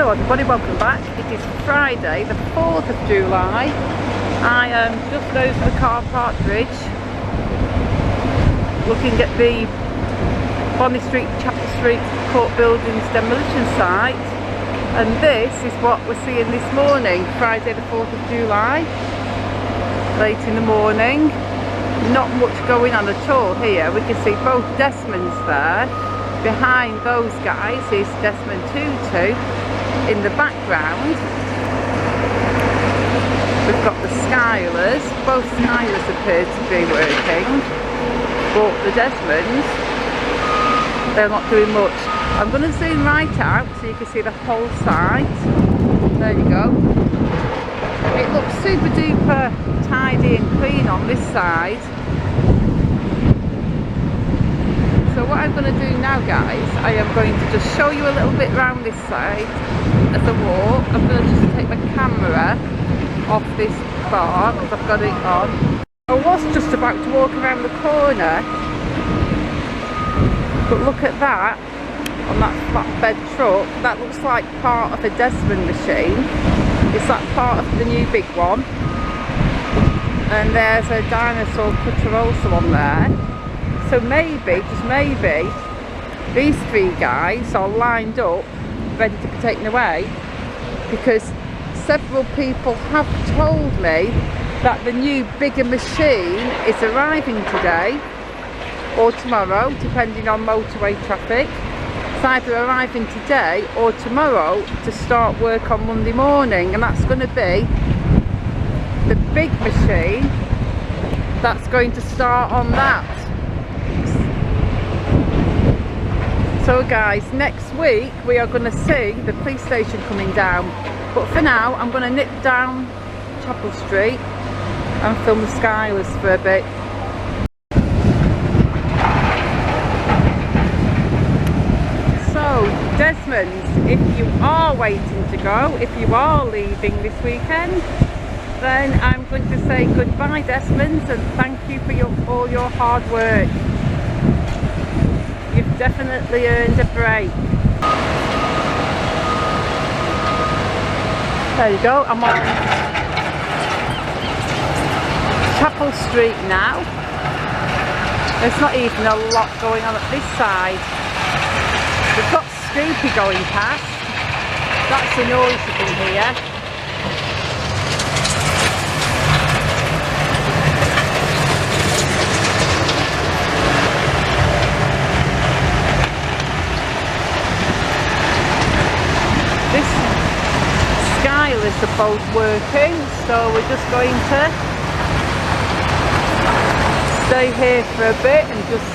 Hello everybody, welcome back. It is Friday the 4th of July. I am just over the car park bridge looking at the Bonny Street, Chapel Street Court Buildings demolition site, and this is what we're seeing this morning, Friday the 4th of July, late in the morning. Not much going on at all here. We can see both Desmonds there. Behind those guys is Desmond Tutu in the background. We've got the Skylers. Both Skylers appear to be working, but the Desmonds, they're not doing much. I'm going to zoom right out so you can see the whole site. There you go. It looks super duper tidy and clean on this side. So what I'm going to do now, guys, I am going to just show you a little bit around this side as I walk. I'm going to just take my camera off this bar because I've got it on. I was just about to walk around the corner, but look at that, on that flatbed truck. That looks like part of a Desmond machine. Is that part of the new big one? And there's a dinosaur cutter also on there. So maybe, just maybe, these three guys are lined up, ready to be taken away, because several people have told me that the new bigger machine is arriving today or tomorrow, depending on motorway traffic. It's either arriving today or tomorrow to start work on Monday morning, and that's going to be the big machine that's going to start on that. So guys, next week we are going to see the police station coming down, but for now I'm going to nip down Chapel Street and film the Skylers for a bit. So Desmonds, if you are waiting to go, if you are leaving this weekend, then I'm going to say goodbye, Desmonds, and thank you for all your hard work. You've definitely earned a break. There you go, I'm on Chapel Street now. There's not even a lot going on at this side. We've got Scoopy going past. That's the noise you can hear. Skylers are both working, so we're just going to stay here for a bit and just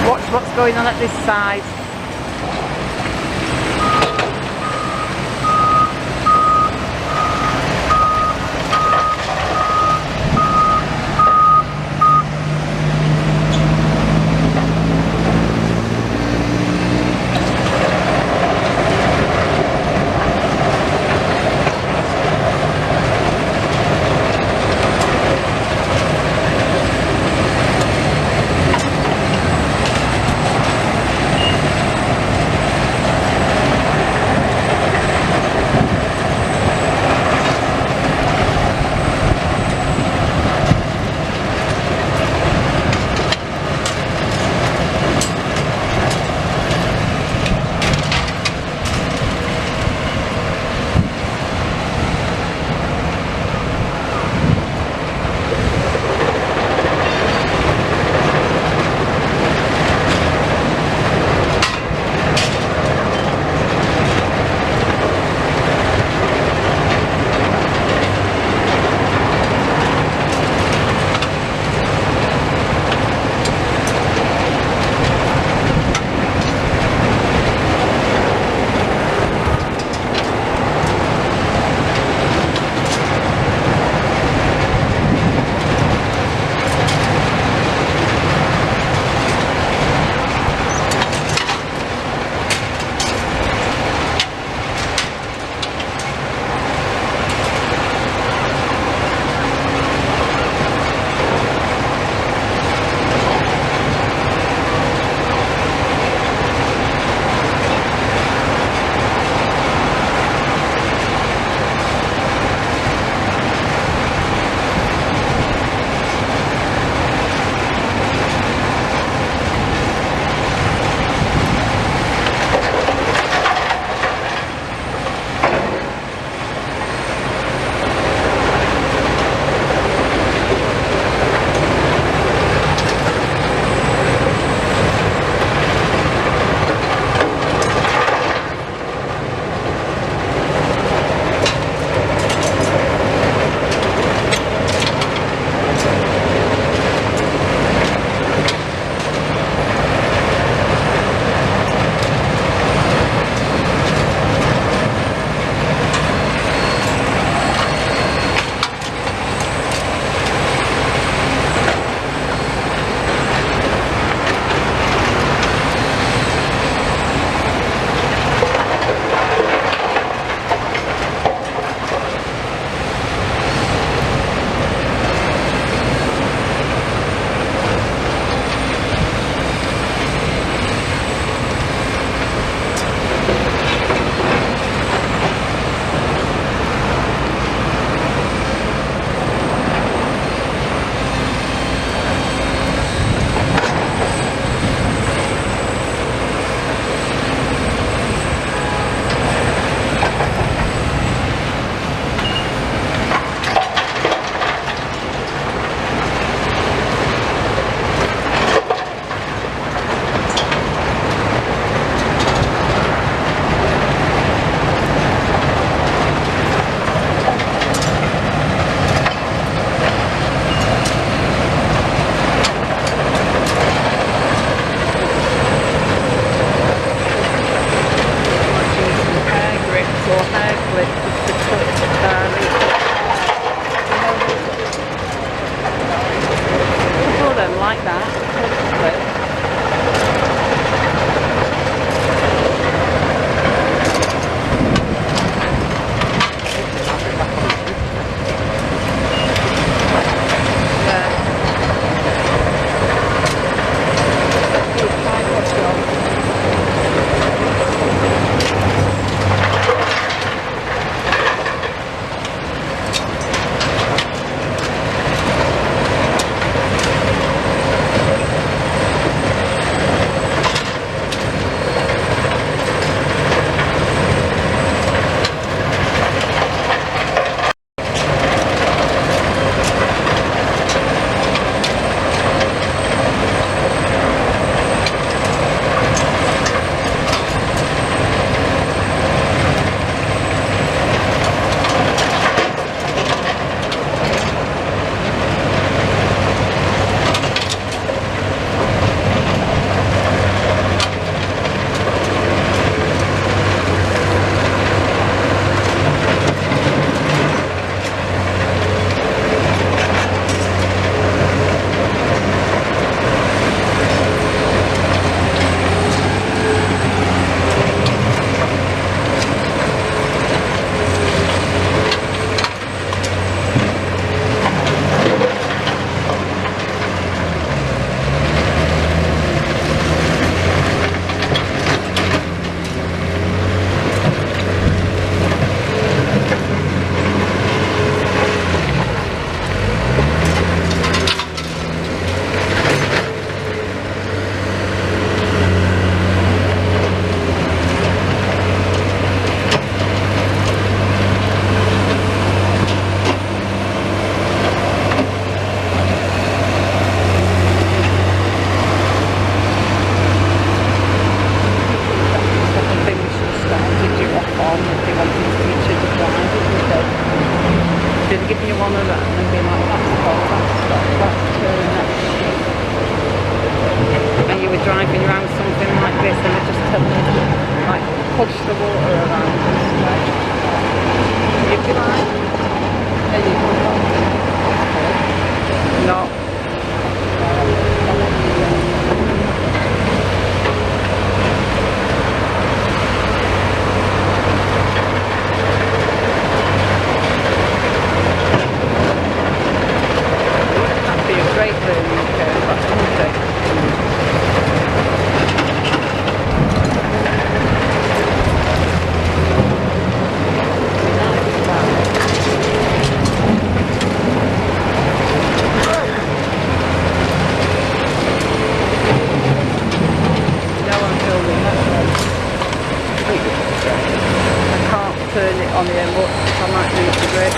watch what's going on at this side. Should have given you one of that and been like, that's stop, that's turn, that's shit. And you were driving around something like this and they're just telling you to like push the water around this way. You'd be like, there you go. Not. That'd be a great learning curve, that wouldn't it? Turn it on here much, I might lose the grip.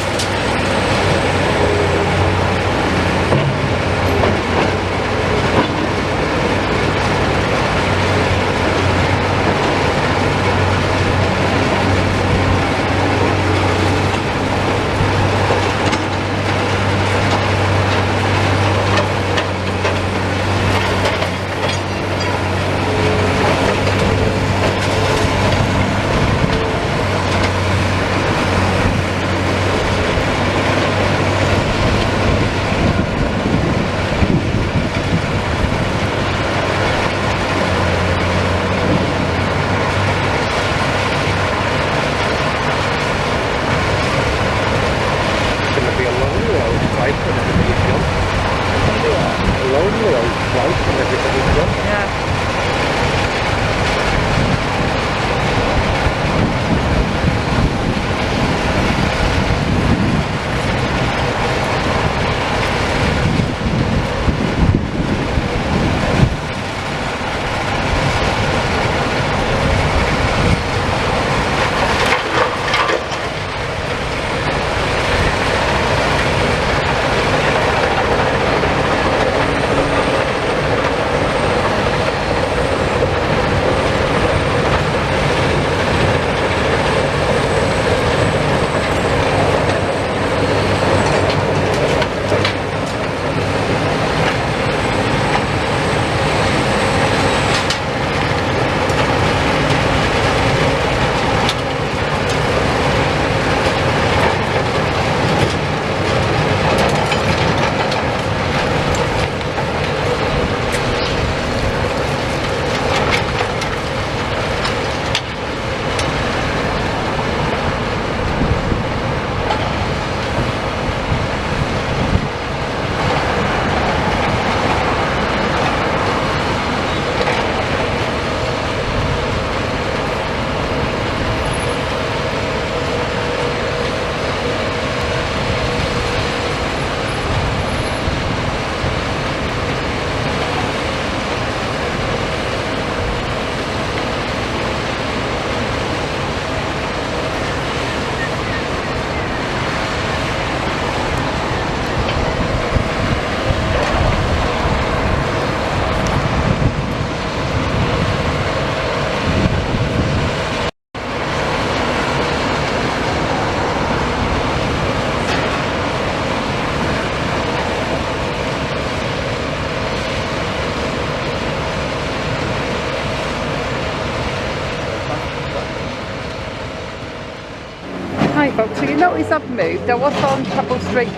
Hi folks, so you notice I've moved. I was on Blackpool Street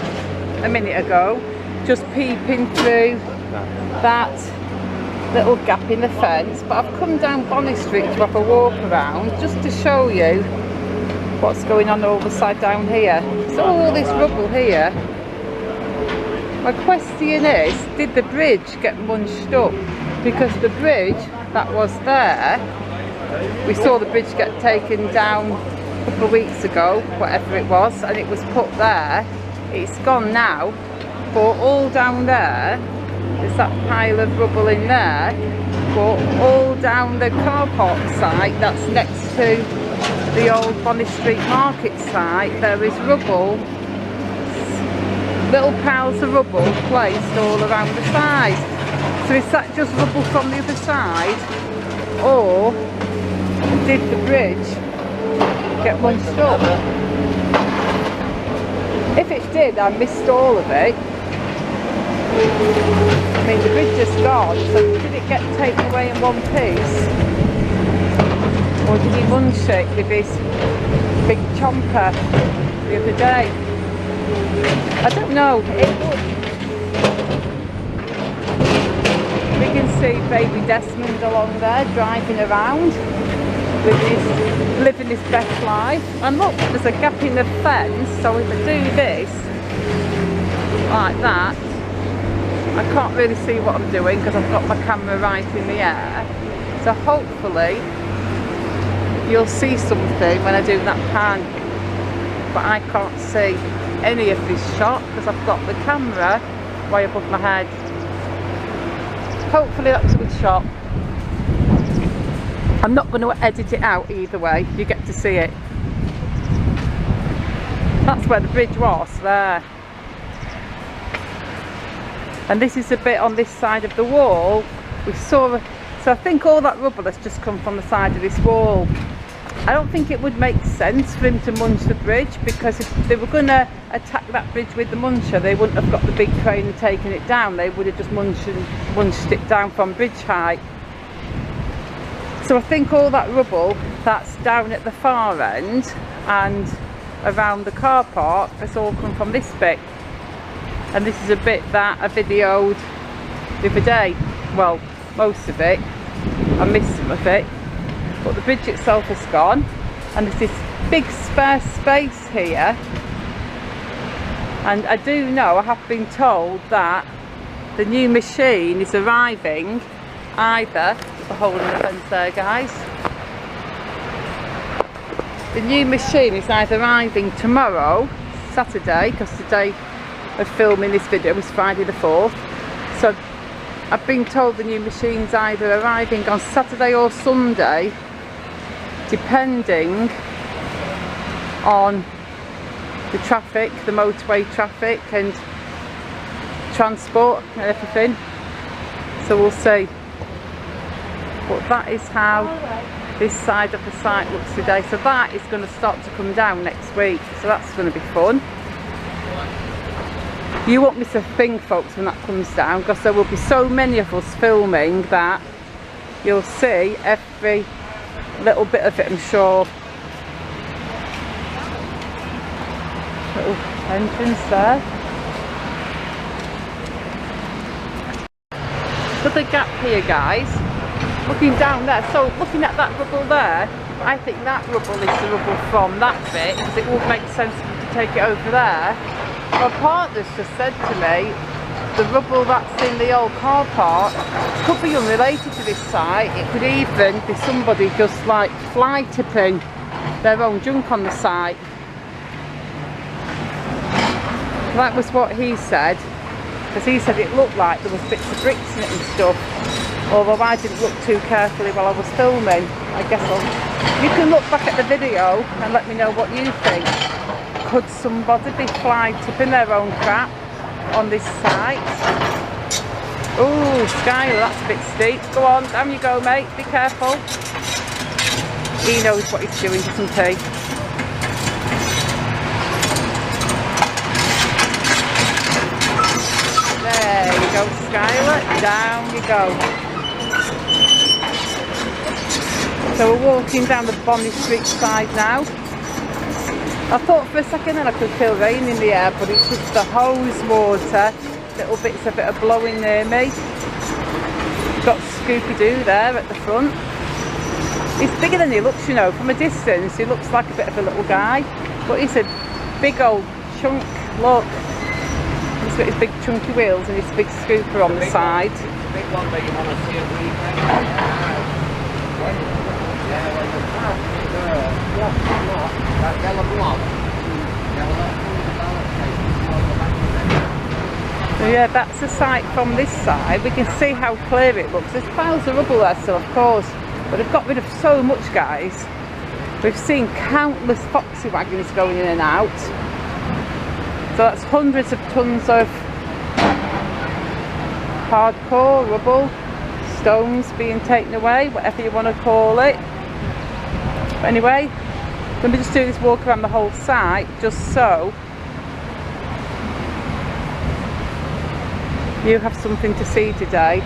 a minute ago, just peeping through that little gap in the fence, but I've come down Bonny Street to have a walk around just to show you what's going on over the side down here. So all this rubble here. My question is, did the bridge get munched up? Because the bridge that was there, we saw the bridge get taken down a couple of weeks ago, whatever it was, and it was put there. It's gone now, but all down there, there's that pile of rubble in there, but all down the car park site that's next to the old Bonny Street market site, there is rubble, little piles of rubble placed all around the side. So is that just rubble from the other side, or did the bridge get munched up? If it did, I missed all of it. I mean, the bridge is gone, so did it get taken away in one piece? Or did he munch it with his big chomper the other day? I don't know. We can see baby Desmond along there driving around with living his best life. And look, there's a gap in the fence, so if I do this like that, I can't really see what I'm doing because I've got my camera right in the air. So hopefully you'll see something when I do that pan, but I can't see any of this shot because I've got the camera way above my head. Hopefully that was a good shot. I'm not going to edit it out either way, you get to see it. That's where the bridge was, there. And this is a bit on this side of the wall. We saw, so I think all that rubble has just come from the side of this wall. I don't think it would make sense for him to munch the bridge, because if they were going to attack that bridge with the muncher, they wouldn't have got the big crane and taken it down. They would have just munched it down from bridge height. So I think all that rubble that's down at the far end and around the car park has all come from this bit. And this is a bit that I videoed the other day. Well, most of it. I missed some of it. But the bridge itself has gone. And there's this big spare space here. And I do know, I have been told that the new machine is arriving either, a hole in the fence there guys. The new machine is either arriving tomorrow, Saturday, because today of filming this video was Friday the 4th. So I've been told the new machine's either arriving on Saturday or Sunday, depending on the traffic, the motorway traffic and transport and everything. So we'll see. But that is how this side of the site looks today. So that is going to start to come down next week. So that's going to be fun. You won't miss a thing, folks, when that comes down, because there will be so many of us filming that you'll see every little bit of it, I'm sure. Little entrance there. Look at the gap here, guys. Looking down there, so looking at that rubble there, I think that rubble is the rubble from that bit, because it would make sense for you to take it over there. My partner's just said to me, the rubble that's in the old car park could be unrelated to this site. It could even be somebody just like fly tipping their own junk on the site. That was what he said, because he said it looked like there was bits of bricks in it and stuff. Although I didn't look too carefully while I was filming. I guess you can look back at the video and let me know what you think. Could somebody be fly tipping their own crap on this site? Ooh, Skylar, that's a bit steep. Go on, down you go, mate. Be careful. He knows what he's doing, doesn't he? There you go, Skylar. Down you go. So we're walking down the Bonny Street side now. I thought for a second then I could feel rain in the air, but it's just the hose water. Little bits of it are blowing near me. Got Scooby-Doo there at the front. He's bigger than he looks, you know. From a distance, he looks like a bit of a little guy. But he's a big old chunk. Look. He's got his big chunky wheels and his big scooper on the side. Big one that you want to see at that yellow block. So yeah, that's the site from this side. We can see how clear it looks. There's piles of rubble there still, of course, but they've got rid of so much, guys. We've seen countless foxy wagons going in and out. So that's hundreds of tons of hardcore rubble, stones being taken away, whatever you want to call it. But anyway, let me just do this walk around the whole site, just so you have something to see today.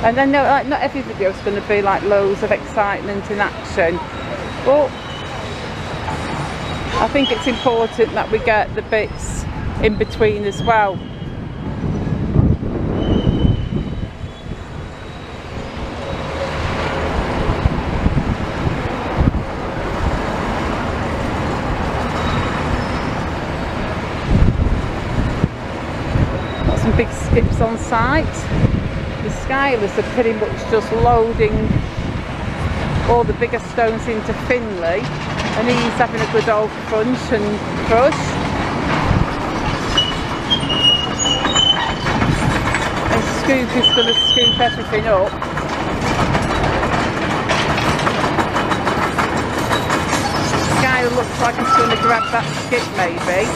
And then like, not every video is going to be like loads of excitement and action, but I think it's important that we get the bits in between as well. Got some big skips on site. The skylers are pretty much just loading all the bigger stones into Finley, and he's having a good old crunch and crush. And Scoop is going to scoop everything up. Skyler looks like he's going to grab that skip maybe.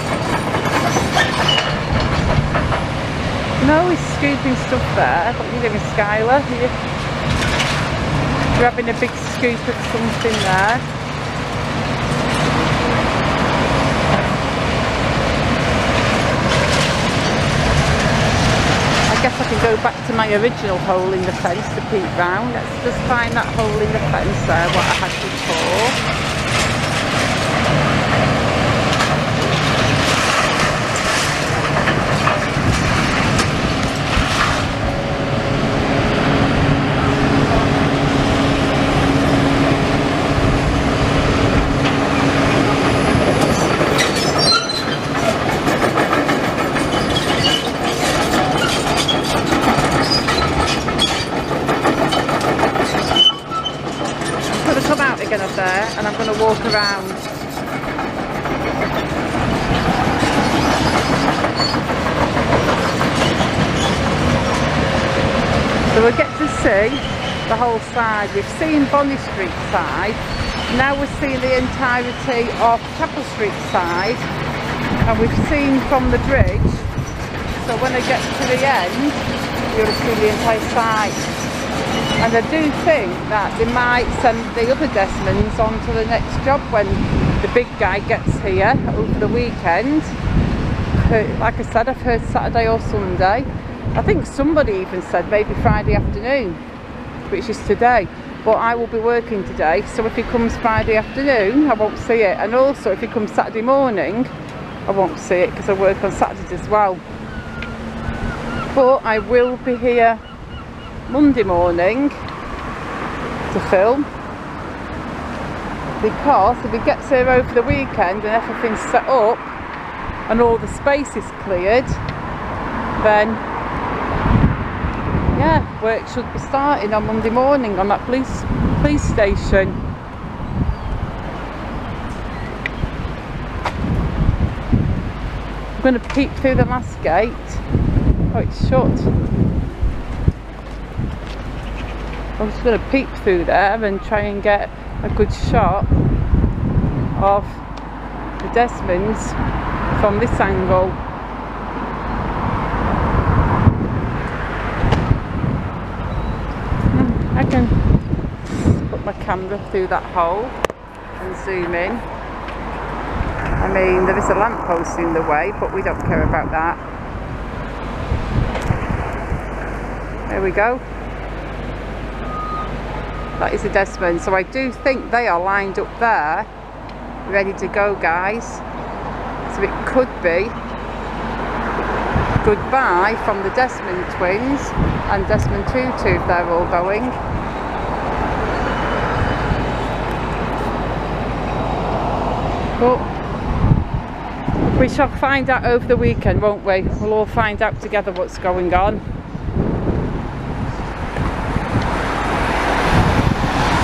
No, he's scooping stuff there. What are you doing, Skyler? You're grabbing a big scoop of something there. I guess I can go back to my original hole in the fence to peek round. Let's just find that hole in the fence there, what I had before. There, and I'm going to walk around. So we'll get to see the whole side. We've seen Bonny Street side, now we're seeing the entirety of Chapel Street side, and we've seen from the bridge, so when I get to the end you'll see the entire side. And I do think that they might send the other Desmonds on to the next job when the big guy gets here over the weekend. Like I said, I've heard Saturday or Sunday. I think somebody even said maybe Friday afternoon, which is today. But I will be working today, so if he comes Friday afternoon, I won't see it. And also if he comes Saturday morning, I won't see it because I work on Saturdays as well. But I will be here Monday morning to film, because if he gets here over the weekend and everything's set up and all the space is cleared, then yeah, work should be starting on Monday morning on that police station. I'm going to peek through the last gate. Oh, it's shut. I'm just going to peek through there and try and get a good shot of the Desmonds from this angle. I can put my camera through that hole and zoom in. I mean, there is a lamppost in the way, but we don't care about that. There we go. That is a Desmond, so I do think they are lined up there, ready to go, guys. So it could be goodbye from the Desmond twins and Desmond Tutu if they're all going. But we shall find out over the weekend, won't we? We'll all find out together what's going on.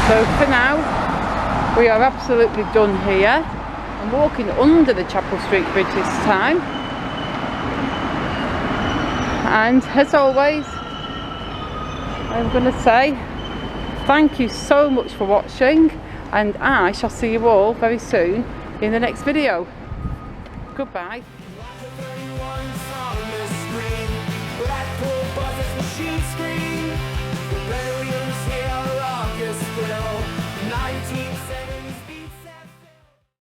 So for now, we are absolutely done here. I'm walking under the Chapel Street Bridge this time. And as always, I'm going to say thank you so much for watching, and I shall see you all very soon in the next video. Goodbye. Blackpool buzzes, machine scream.